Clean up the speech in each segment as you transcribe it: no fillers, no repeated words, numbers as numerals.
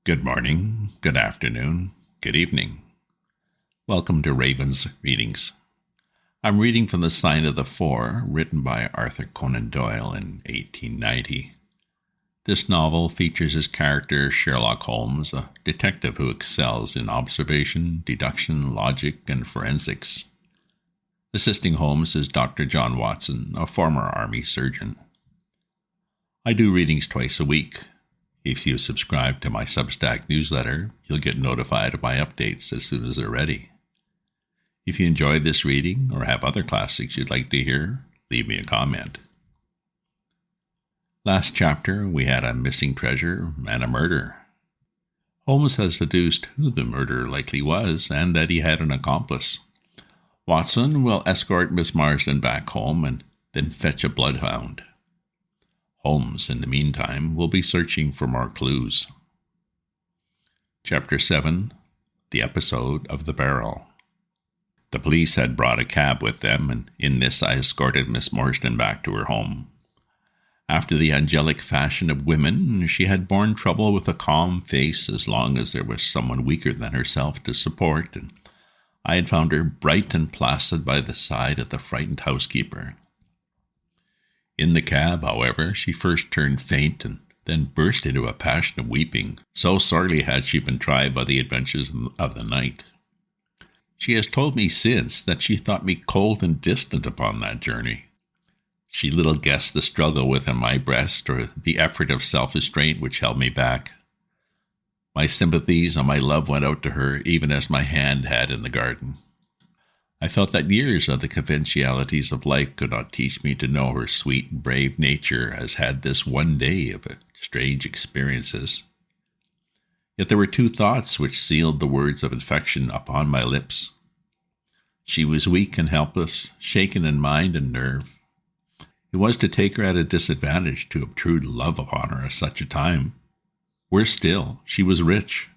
Good morning, good afternoon, good evening. Welcome to Raven's Readings. I'm reading from The Sign of the Four, written by Arthur Conan Doyle in 1890. This novel features his character Sherlock Holmes, a detective who excels in observation, deduction, logic, and forensics. Assisting Holmes is Dr. John Watson, a former Army surgeon. I do readings twice a week. If you subscribe to my Substack newsletter, you'll get notified of my updates as soon as they're ready. If you enjoyed this reading or have other classics you'd like to hear, leave me a comment. Last chapter, we had a missing treasure and a murder. Holmes has deduced who the murderer likely was and that he had an accomplice. Watson will escort Miss Marsden back home and then fetch a bloodhound. Holmes, in the meantime, will be searching for more clues. Chapter 7, The Episode of the Barrel. The police had brought a cab with them, and in this I escorted Miss Marsden back to her home. After the angelic fashion of women, she had borne trouble with a calm face as long as there was someone weaker than herself to support, and I had found her bright and placid by the side of the frightened housekeeper. In the cab, however, she first turned faint and then burst into a passion of weeping, so sorely had she been tried by the adventures of the night. She has told me since that she thought me cold and distant upon that journey. She little guessed the struggle within my breast or the effort of self-restraint which held me back. My sympathies and my love went out to her even as my hand had in the garden. I felt that years of the conventionalities of life could not teach me to know her sweet, brave nature as had this one day of strange experiences. Yet there were two thoughts which sealed the words of affection upon my lips. She was weak and helpless, shaken in mind and nerve. It was to take her at a disadvantage to obtrude love upon her at such a time. Worse still, she was rich.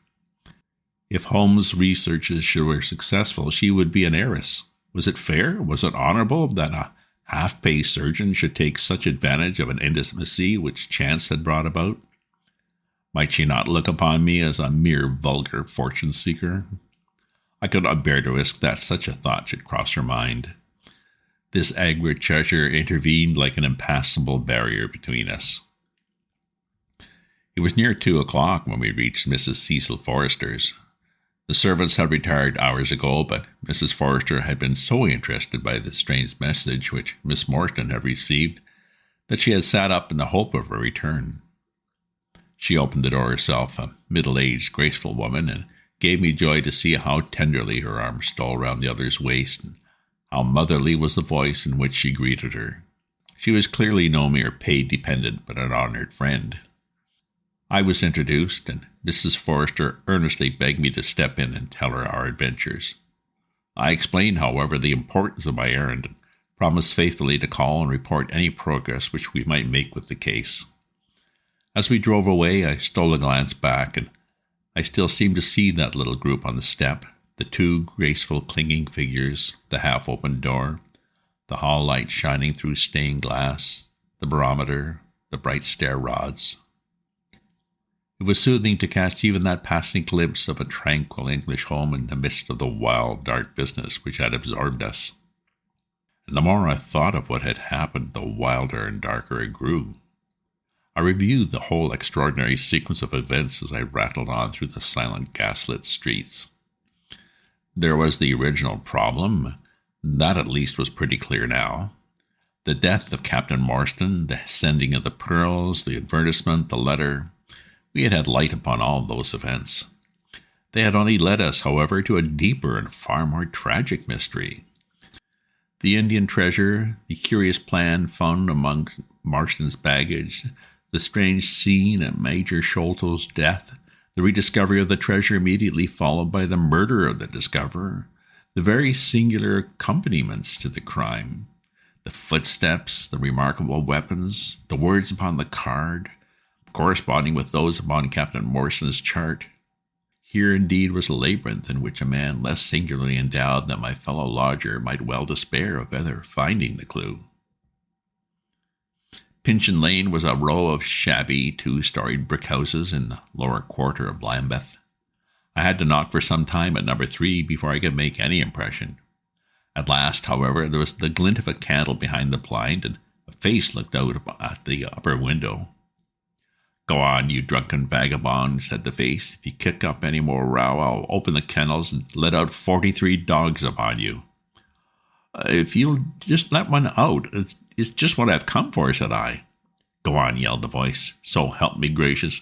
If Holmes' researches were successful, she would be an heiress. Was it fair? Was it honorable that a half-pay surgeon should take such advantage of an intimacy which chance had brought about? Might she not look upon me as a mere vulgar fortune-seeker? I could not bear to risk that such a thought should cross her mind. This aggregate treasure intervened like an impassable barrier between us. It was near 2:00 when we reached Mrs. Cecil Forrester's. The servants had retired hours ago, but Mrs. Forrester had been so interested by the strange message which Miss Marsden had received that she had sat up in the hope of her return. She opened the door herself, a middle-aged, graceful woman, and gave me joy to see how tenderly her arm stole round the other's waist, and how motherly was the voice in which she greeted her. She was clearly no mere paid dependent, but an honored friend. I was introduced, and Mrs. Forrester earnestly begged me to step in and tell her our adventures. I explained, however, the importance of my errand, and promised faithfully to call and report any progress which we might make with the case. As we drove away, I stole a glance back, and I still seemed to see that little group on the step, the two graceful clinging figures, the half-open door, the hall light shining through stained glass, the barometer, the bright stair rods. It was soothing to catch even that passing glimpse of a tranquil English home in the midst of the wild, dark business which had absorbed us. And the more I thought of what had happened, the wilder and darker it grew. I reviewed the whole extraordinary sequence of events as I rattled on through the silent gaslit streets. There was the original problem. That at least was pretty clear now. The death of Captain Marsden, the sending of the pearls, the advertisement, the letter. We had light upon all those events. They had only led us, however, to a deeper and far more tragic mystery. The Indian treasure, the curious plan found among Marsden's baggage, the strange scene at Major Sholto's death, the rediscovery of the treasure immediately followed by the murder of the discoverer, the very singular accompaniments to the crime, the footsteps, the remarkable weapons, the words upon the card, corresponding with those upon Captain Marsden's chart. Here indeed was a labyrinth in which a man less singularly endowed than my fellow lodger might well despair of ever finding the clue. Pinchin Lane was a row of shabby two-storied brick houses in the lower quarter of Lambeth. I had to knock for some time at number 3 before I could make any impression. At last, however, there was the glint of a candle behind the blind, and a face looked out at the upper window. "Go on, you drunken vagabond," said the face. "If you kick up any more row, I'll open the kennels and let out 43 dogs upon you." "If you'll just let one out, it's just what I've come for," said I. "Go on," yelled the voice. "So help me gracious.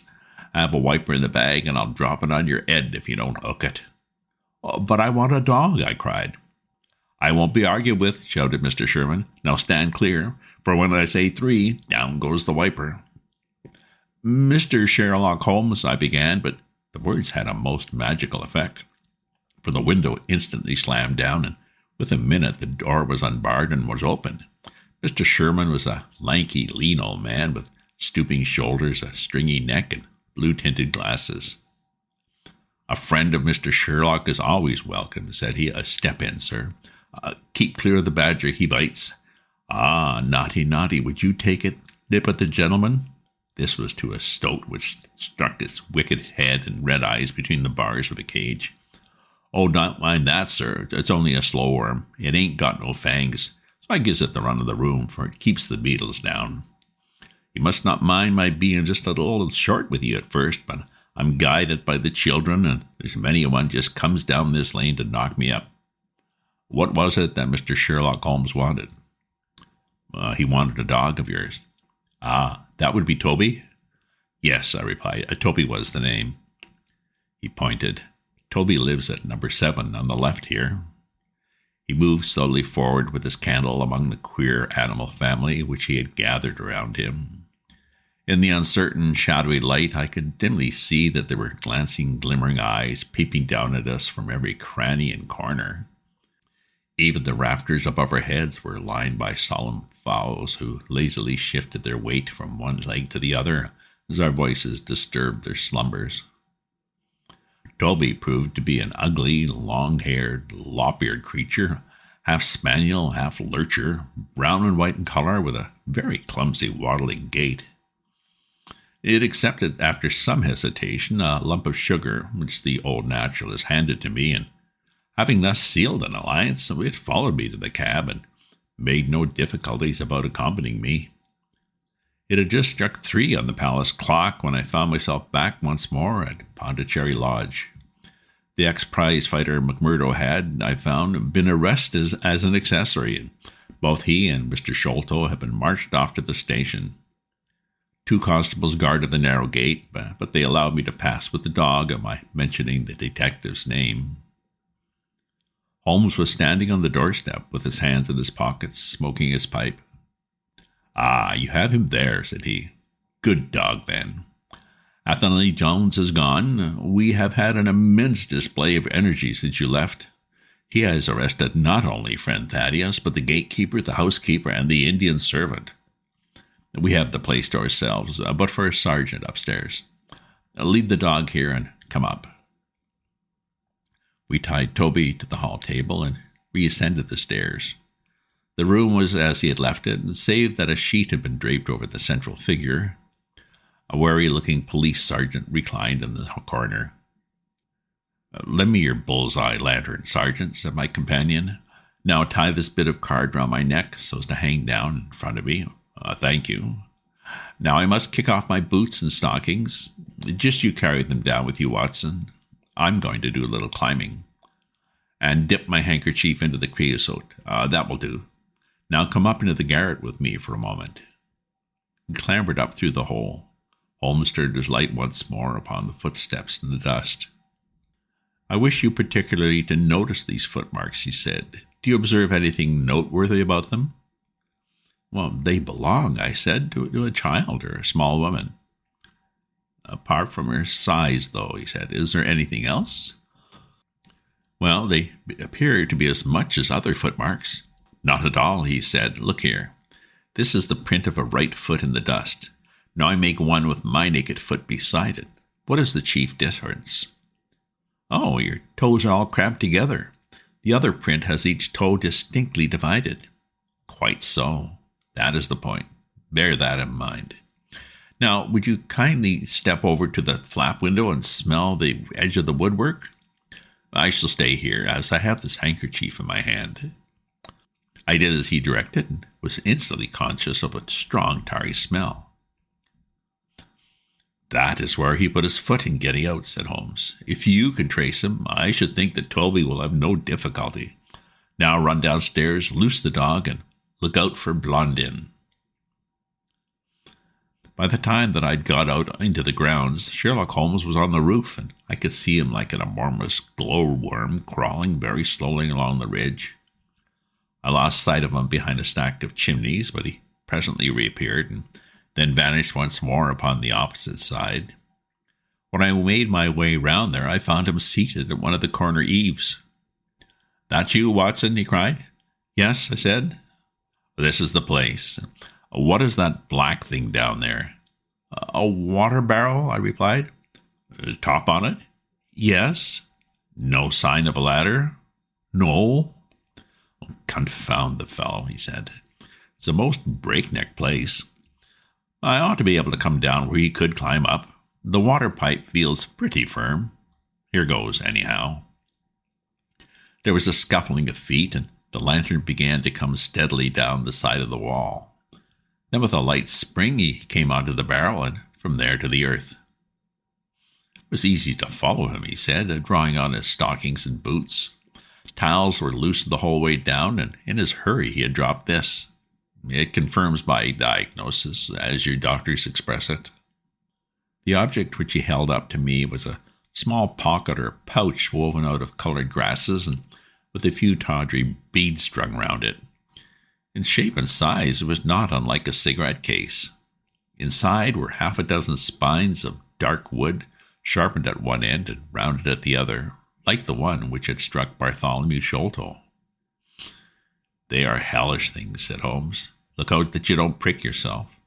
I have a wiper in the bag, and I'll drop it on your head if you don't hook it." "But I want a dog," I cried. "I won't be argued with," shouted Mr. Sherman. "Now stand clear, for when I say 3, down goes the wiper." "Mr. Sherlock Holmes," I began, but the words had a most magical effect, for the window instantly slammed down, and within a minute the door was unbarred and was opened. Mr. Sherman was a lanky, lean old man with stooping shoulders, a stringy neck, and blue-tinted glasses. "A friend of Mr. Sherlock is always welcome," said he. "Step in, sir. Keep clear of the badger, he bites." "Ah, naughty, naughty, would you take it, nip at the gentleman?" This was to a stoat which struck its wicked head and red eyes between the bars of a cage. "Oh, don't mind that, sir. It's only a slow worm. It ain't got no fangs, so I gives it the run of the room, for it keeps the beetles down. You must not mind my being just a little short with you at first, but I'm guided by the children, and there's many a one just comes down this lane to knock me up." "What was it that Mr. Sherlock Holmes wanted?" "He wanted a dog of yours." "Ah, that would be Toby?" "Yes," I replied. Toby was the name. He pointed. "Toby lives at number 7 on the left here." He moved slowly forward with his candle among the queer animal family which he had gathered around him. In the uncertain, shadowy light, I could dimly see that there were glancing, glimmering eyes peeping down at us from every cranny and corner. Even the rafters above our heads were lined by solemn fowls who lazily shifted their weight from one leg to the other as our voices disturbed their slumbers. Toby proved to be an ugly, long-haired, lop-eared creature, half spaniel, half lurcher, brown and white in color, with a very clumsy, waddling gait. It accepted, after some hesitation, a lump of sugar, which the old naturalist handed to me, and having thus sealed an alliance, it followed me to the cab, and made no difficulties about accompanying me. It had just struck 3 on the palace clock when I found myself back once more at Pondicherry Lodge. The ex-prize fighter McMurdo had, I found, been arrested as an accessory, and both he and Mr. Sholto had been marched off to the station. 2 constables guarded the narrow gate, but they allowed me to pass with the dog on my mentioning the detective's name. Holmes was standing on the doorstep with his hands in his pockets, smoking his pipe. "Ah, you have him there," said he. "Good dog, then. Athelney Jones is gone. We have had an immense display of energy since you left. He has arrested not only friend Thaddeus, but the gatekeeper, the housekeeper, and the Indian servant. We have the place to ourselves, but for a sergeant upstairs. Leave the dog here and come up." We tied Toby to the hall table and reascended the stairs. The room was as he had left it, save that a sheet had been draped over the central figure. A wary-looking police sergeant reclined in the corner. "Lend me your bull's-eye lantern, Sergeant," said my companion. "Now tie this bit of card round my neck so as to hang down in front of me. Thank you. Now I must kick off my boots and stockings. Just you carry them down with you, Watson. I'm going to do a little climbing. And dip my handkerchief into the creosote. That will do. Now come up into the garret with me for a moment." He clambered up through the hole. Holmes turned his light once more upon the footsteps in the dust. "I wish you particularly to notice these footmarks," he said. "Do you observe anything noteworthy about them?" "Well, they belong," I said, to a child or a small woman." "Apart from her size, though," he said, "is there anything else?" "Well, they appear to be as much as other footmarks." "Not at all," he said. "Look here. This is the print of a right foot in the dust. Now I make one with my naked foot beside it. What is the chief difference?" "Oh, your toes are all cramped together. The other print has each toe distinctly divided." "Quite so. That is the point. Bear that in mind. Now, would you kindly step over to the flap window and smell the edge of the woodwork? I shall stay here, as I have this handkerchief in my hand. I did as he directed, and was instantly conscious of a strong, tarry smell. That is where he put his foot in getting out, said Holmes. If you can trace him, I should think that Toby will have no difficulty. Now run downstairs, loose the dog, and look out for Blondin. By the time that I'd got out into the grounds, Sherlock Holmes was on the roof, and I could see him like an enormous glowworm crawling very slowly along the ridge. I lost sight of him behind a stack of chimneys, but he presently reappeared, and then vanished once more upon the opposite side. When I made my way round there, I found him seated at one of the corner eaves. "That you, Watson?" he cried. "Yes," I said. "This is the place. What is that black thing down there?" "A water barrel," I replied. "Top on it?" "Yes." "No sign of a ladder?" "No." "Confound the fellow," he said. "It's a most breakneck place. I ought to be able to come down where he could climb up. The water pipe feels pretty firm. Here goes, anyhow." There was a scuffling of feet, and the lantern began to come steadily down the side of the wall. Then with a light spring he came onto the barrel, and from there to the earth. It was easy to follow him, he said, drawing on his stockings and boots. Tiles were loose the whole way down, and in his hurry he had dropped this. It confirms my diagnosis, as your doctors express it. The object which he held up to me was a small pocket or pouch woven out of colored grasses and with a few tawdry beads strung round it. In shape and size, it was not unlike a cigarette case. Inside were half a dozen spines of dark wood, sharpened at one end and rounded at the other, like the one which had struck Bartholomew Sholto. "They are hellish things," said Holmes. "Look out that you don't prick yourself."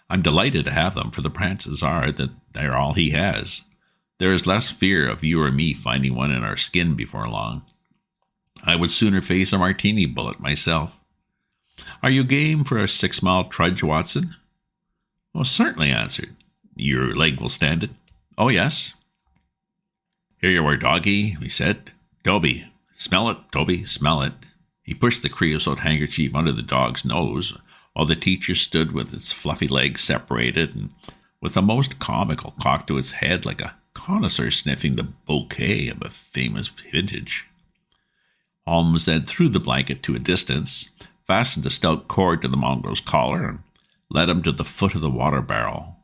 "I'm delighted to have them, for the chances are that they're all he has. There is less fear of you or me finding one in our skin before long. I would sooner face a martini bullet myself. Are you game for a 6-mile trudge, Watson?" "Oh, certainly," I answered. "Your leg will stand it?" "Oh, yes." "Here you are, doggy," he said. "Toby, smell it, Toby, smell it." He pushed the creosote handkerchief under the dog's nose, while the teacher stood with its fluffy legs separated and with a most comical cock to its head, like a connoisseur sniffing the bouquet of a famous vintage. Holmes then threw the blanket to a distance, fastened a stout cord to the mongrel's collar, and led him to the foot of the water barrel.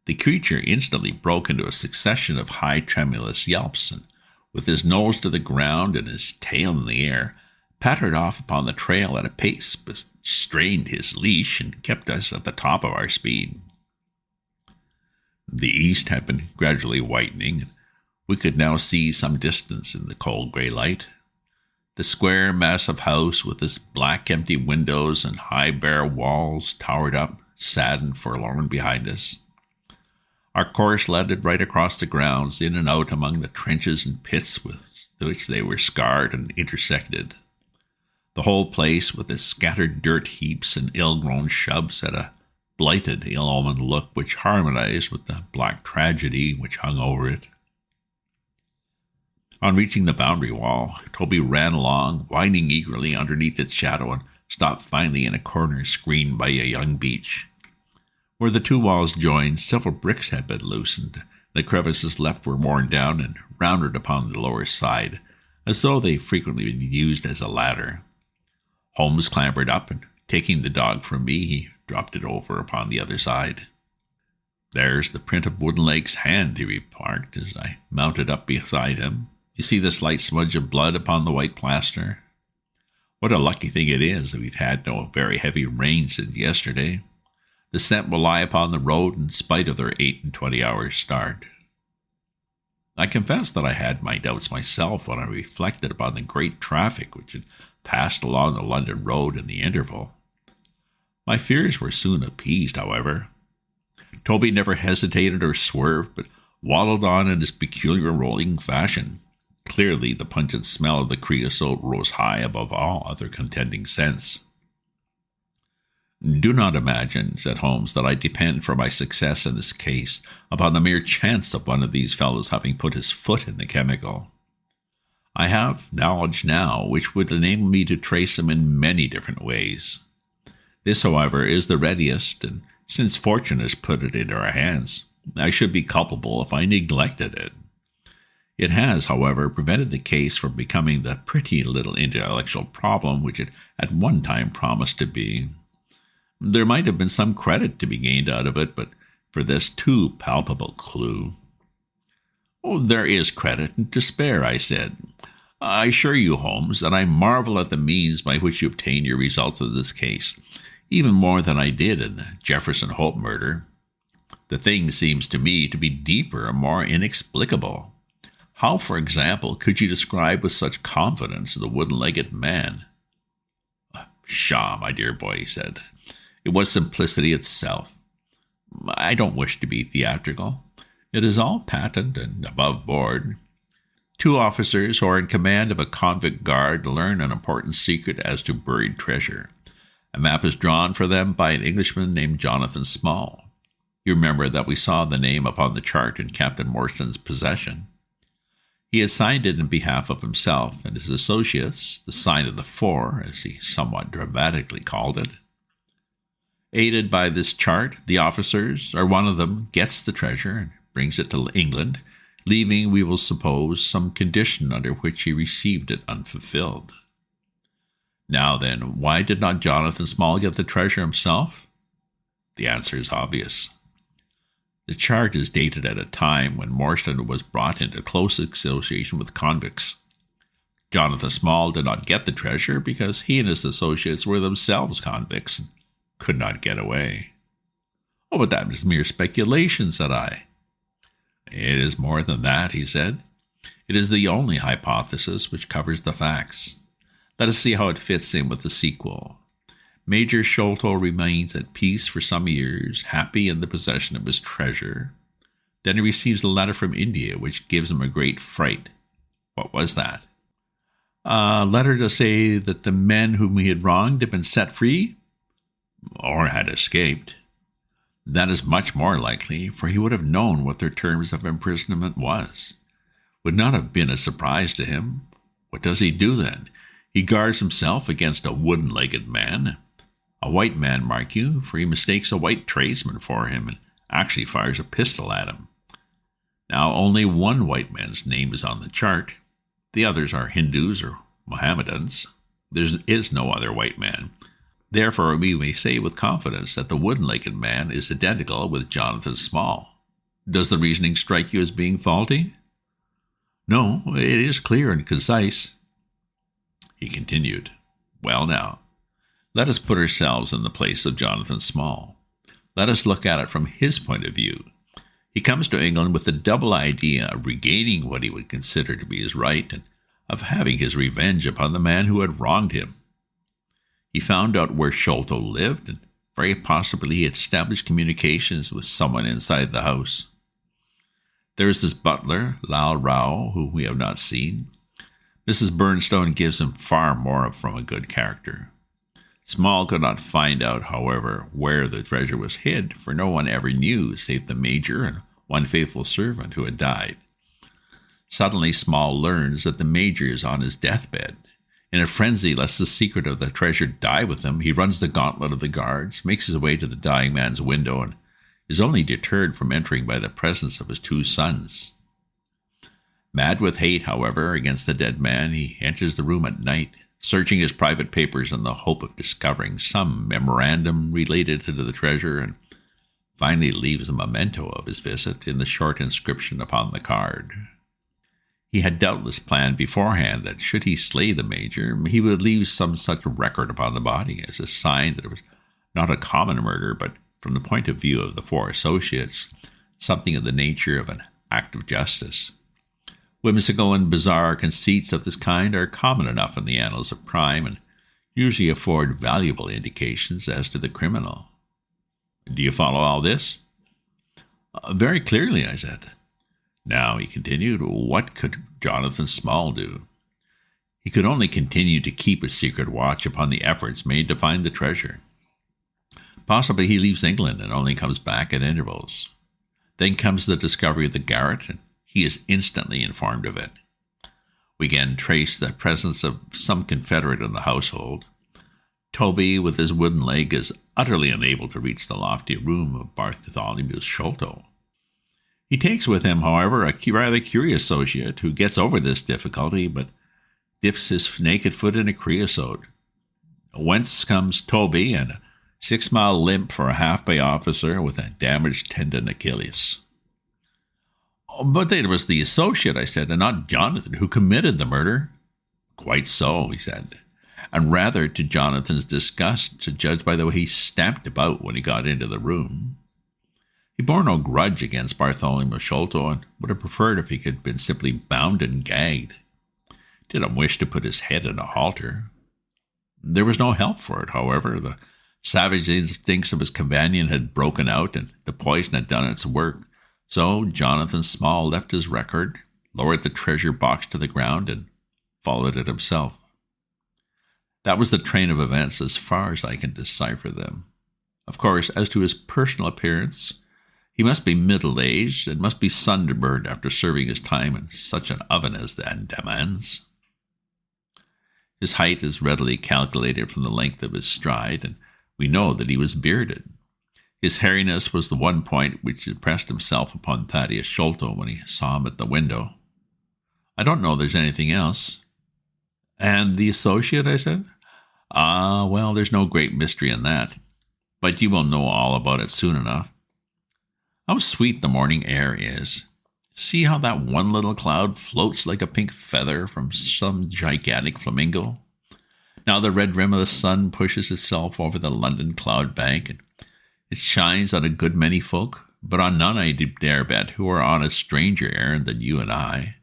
The creature instantly broke into a succession of high tremulous yelps, and with his nose to the ground and his tail in the air, pattered off upon the trail at a pace which strained his leash and kept us at the top of our speed. The east had been gradually whitening, and we could now see some distance in the cold grey light. The square, massive house with its black empty windows and high bare walls towered up, sad and forlorn, behind us. Our course led right across the grounds, in and out among the trenches and pits with which they were scarred and intersected. The whole place, with its scattered dirt heaps and ill-grown shrubs, had a blighted, ill-omened look which harmonized with the black tragedy which hung over it. On reaching the boundary wall, Toby ran along, whining eagerly underneath its shadow, and stopped finally in a corner screened by a young beech. Where the two walls joined, several bricks had been loosened. The crevices left were worn down and rounded upon the lower side, as though they frequently been used as a ladder. Holmes clambered up, and taking the dog from me, he dropped it over upon the other side. "There's the print of Woodenleg's hand," he remarked as I mounted up beside him. "You see the slight smudge of blood upon the white plaster? What a lucky thing it is that we've had no very heavy rain since yesterday. The scent will lie upon the road in spite of their 28-hour start." I confess that I had my doubts myself when I reflected upon the great traffic which had passed along the London road in the interval. My fears were soon appeased, however. Toby never hesitated or swerved, but waddled on in his peculiar rolling fashion. Clearly the pungent smell of the creosote rose high above all other contending scents. "Do not imagine," said Holmes, "that I depend for my success in this case upon the mere chance of one of these fellows having put his foot in the chemical. I have knowledge now which would enable me to trace him in many different ways. This, however, is the readiest, and since fortune has put it into our hands, I should be culpable if I neglected it. It has, however, prevented the case from becoming the pretty little intellectual problem which it at one time promised to be. There might have been some credit to be gained out of it, but for this too palpable clue." "Oh, there is credit and to spare," I said. "I assure you, Holmes, that I marvel at the means by which you obtain your results in this case, even more than I did in the Jefferson Hope murder. The thing seems to me to be deeper and more inexplicable. How, for example, could you describe with such confidence the wooden-legged man?" "Pshaw, my dear boy," he said. "It was simplicity itself. I don't wish to be theatrical. It is all patent and above board. Two officers who are in command of a convict guard learn an important secret as to buried treasure. A map is drawn for them by an Englishman named Jonathan Small. You remember that we saw the name upon the chart in Captain Morstan's possession. He had signed it in behalf of himself and his associates, the sign of the four, as he somewhat dramatically called it. Aided by this chart, the officers, or one of them, gets the treasure and brings it to England, leaving, we will suppose, some condition under which he received it unfulfilled. Now then, why did not Jonathan Small get the treasure himself? The answer is obvious. The chart is dated at a time when Marsden was brought into close association with convicts. Jonathan Small did not get the treasure because he and his associates were themselves convicts and could not get away. "Oh, but that is mere speculation," said I. "It is more than that," he said. "It is the only hypothesis which covers the facts. Let us see how it fits in with the sequel. Major Sholto remains at peace for some years, happy in the possession of his treasure. Then he receives a letter from India which gives him a great fright. What was that? A letter to say that the men whom he had wronged had been set free? Or had escaped. That is much more likely, for he would have known what their terms of imprisonment was. Would not have been a surprise to him. What does he do then? He guards himself against a wooden-legged man. A white man, mark you, for he mistakes a white tradesman for him and actually fires a pistol at him. Now only one white man's name is on the chart. The others are Hindus or Mohammedans. There is no other white man. Therefore, we may say with confidence that the wooden-legged man is identical with Jonathan Small. Does the reasoning strike you as being faulty? No, it is clear and concise. He continued, "Well now, let us put ourselves in the place of Jonathan Small. Let us look at it from his point of view. He comes to England with the double idea of regaining what he would consider to be his right and of having his revenge upon the man who had wronged him. He found out where Sholto lived, and very possibly he established communications with someone inside the house. There is this butler, Lal Rao, whom we have not seen. Mrs. Burnstone gives him far more from a good character. Small could not find out, however, where the treasure was hid, for no one ever knew save the major and one faithful servant who had died. Suddenly Small learns that the major is on his deathbed. In a frenzy lest the secret of the treasure die with him, he runs the gauntlet of the guards, makes his way to the dying man's window, and is only deterred from entering by the presence of his two sons. Mad with hate, however, against the dead man, he enters the room at night, searching his private papers in the hope of discovering some memorandum related to the treasure, and finally leaves a memento of his visit in the short inscription upon the card. He had doubtless planned beforehand that should he slay the major, he would leave some such record upon the body as a sign that it was not a common murder, but, from the point of view of the four associates, something of the nature of an act of justice. Whimsical and bizarre conceits of this kind are common enough in the annals of crime, and usually afford valuable indications as to the criminal. Do you follow all this? Very clearly, I said. Now, he continued, what could Jonathan Small do? He could only continue to keep a secret watch upon the efforts made to find the treasure. Possibly he leaves England and only comes back at intervals. Then comes the discovery of the garret, and he is instantly informed of it. We again trace the presence of some confederate in the household. Toby, with his wooden leg, is utterly unable to reach the lofty room of Bartholomew Sholto. He takes with him, however, a rather curious associate who gets over this difficulty, but dips his naked foot in a creosote. Whence comes Toby and a 6-mile limp for a half-pay officer with a damaged tendon Achilles. Oh, but it was the associate, I said, and not Jonathan, who committed the murder. Quite so, he said, and rather to Jonathan's disgust, to judge by the way he stamped about when he got into the room. He bore no grudge against Bartholomew Sholto and would have preferred if he had been simply bound and gagged. Didn't wish to put his head in a halter. There was no help for it, however. The savage instincts of his companion had broken out, and the poison had done its work. So Jonathan Small left his record, lowered the treasure box to the ground, and followed it himself. That was the train of events as far as I can decipher them. Of course, as to his personal appearance, he must be middle-aged and must be sunburned after serving his time in such an oven as that demands. His height is readily calculated from the length of his stride, and we know that he was bearded. His hairiness was the one point which impressed himself upon Thaddeus Sholto when he saw him at the window. I don't know there's anything else. And the associate, I said? Well, there's no great mystery in that, but you will know all about it soon enough. How sweet the morning air is. See how that one little cloud floats like a pink feather from some gigantic flamingo? Now the red rim of the sun pushes itself over the London cloud bank, and it shines on a good many folk, but on none, I dare bet, who are on a stranger errand than you and I.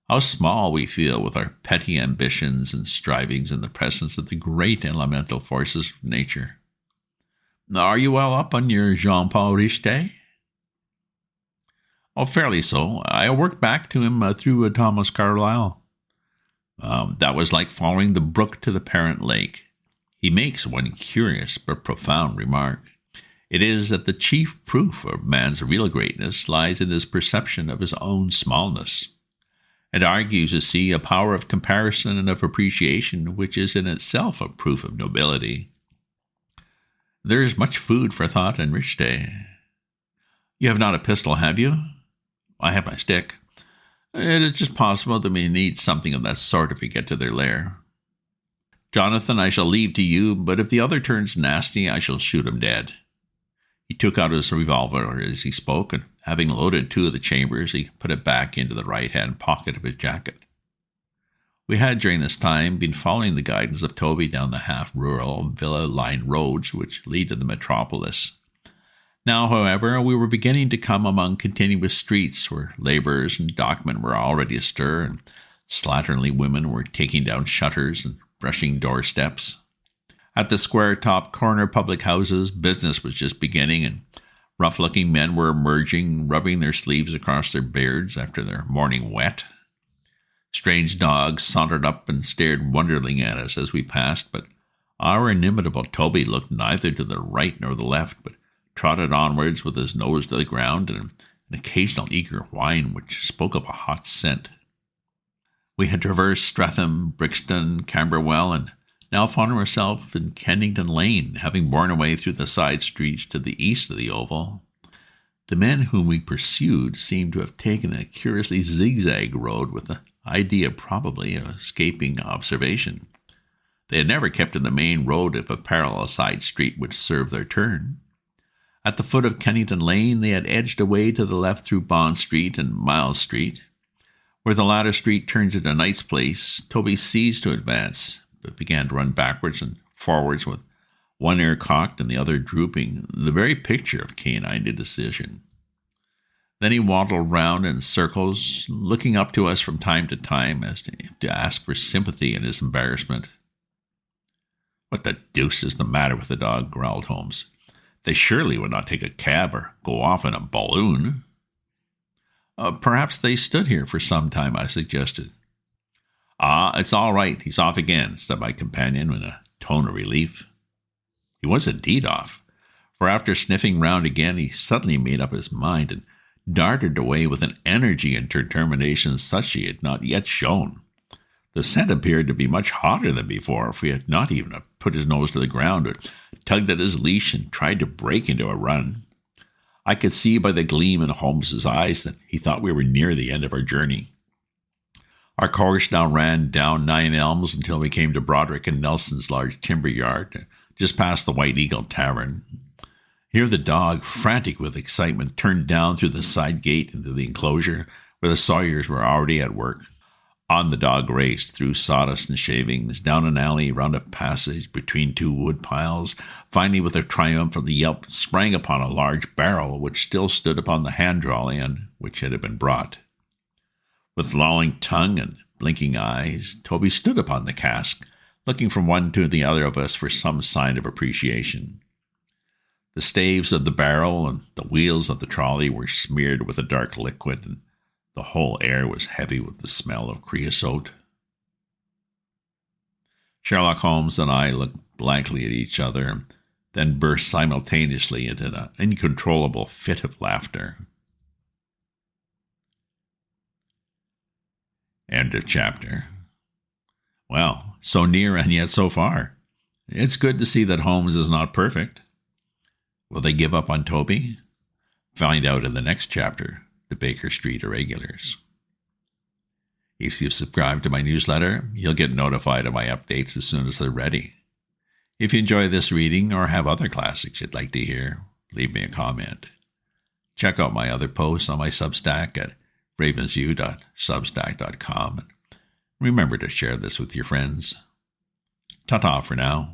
How small we feel with our petty ambitions and strivings in the presence of the great elemental forces of nature. Are you well up on your Jean-Paul Richter? Oh, fairly so. I worked back to him through Thomas Carlyle. That was like following the brook to the parent lake. He makes one curious but profound remark. It is that the chief proof of man's real greatness lies in his perception of his own smallness. It argues, you see, a power of comparison and of appreciation which is in itself a proof of nobility. There is much food for thought in Richter. You have not a pistol, have you? I have my stick. It is just possible that we need something of that sort if we get to their lair. Jonathan, I shall leave to you, but if the other turns nasty, I shall shoot him dead. He took out his revolver as he spoke, and having loaded 2 of the chambers, he put it back into the right-hand pocket of his jacket. We had, during this time, been following the guidance of Toby down the half-rural, villa-lined roads which lead to the metropolis. Now, however, we were beginning to come among continuous streets where labourers and dockmen were already astir, and slatternly women were taking down shutters and brushing doorsteps. At the square-top corner public houses, business was just beginning, and rough-looking men were emerging, rubbing their sleeves across their beards after their morning wet. Strange dogs sauntered up and stared wonderingly at us as we passed, but our inimitable Toby looked neither to the right nor the left, but trotted onwards with his nose to the ground and an occasional eager whine which spoke of a hot scent. We had traversed Streatham, Brixton, Camberwell, and now found ourselves in Kennington Lane, having borne away through the side streets to the east of the Oval. The men whom we pursued seemed to have taken a curiously zigzag road with the idea, probably, of escaping observation. They had never kept in the main road if a parallel side street would serve their turn. At the foot of Kennington Lane, they had edged away to the left through Bond Street and Miles Street. Where the latter street turns into Knight's Place, Toby ceased to advance, but began to run backwards and forwards with one ear cocked and the other drooping, the very picture of canine indecision. Then he waddled round in circles, looking up to us from time to time as to ask for sympathy in his embarrassment. "What the deuce is the matter with the dog?" growled Holmes. "They surely would not take a cab or go off in a balloon." Perhaps they stood here for some time," I suggested. It's all right. He's off again," said my companion in a tone of relief. He was indeed off. For after sniffing round again, he suddenly made up his mind and darted away with an energy and determination such he had not yet shown. The scent appeared to be much hotter than before, for he had not even put his nose to the ground, or tugged at his leash and tried to break into a run. I could see by the gleam in Holmes's eyes that he thought we were near the end of our journey. Our course now ran down 9 Elms until we came to Broderick and Nelson's large timber yard, just past the White Eagle Tavern. Here the dog, frantic with excitement, turned down through the side gate into the enclosure, where the sawyers were already at work. On the dog raced, through sawdust and shavings, down an alley, round a passage, between 2 wood piles, finally with a triumphant yelp sprang upon a large barrel which still stood upon the hand trolley on which it had been brought. With lolling tongue and blinking eyes, Toby stood upon the cask, looking from one to the other of us for some sign of appreciation. The staves of the barrel and the wheels of the trolley were smeared with a dark liquid, and the whole air was heavy with the smell of creosote. Sherlock Holmes and I looked blankly at each other, and then burst simultaneously into an uncontrollable fit of laughter. End of chapter. Well, so near and yet so far. It's good to see that Holmes is not perfect. Will they give up on Toby? Find out in the next chapter. The Baker Street Irregulars. If you subscribe to my newsletter, you'll get notified of my updates as soon as they're ready. If you enjoy this reading or have other classics you'd like to hear, leave me a comment. Check out my other posts on my Substack at ravensview.substack.com. And remember to share this with your friends. Ta-ta for now.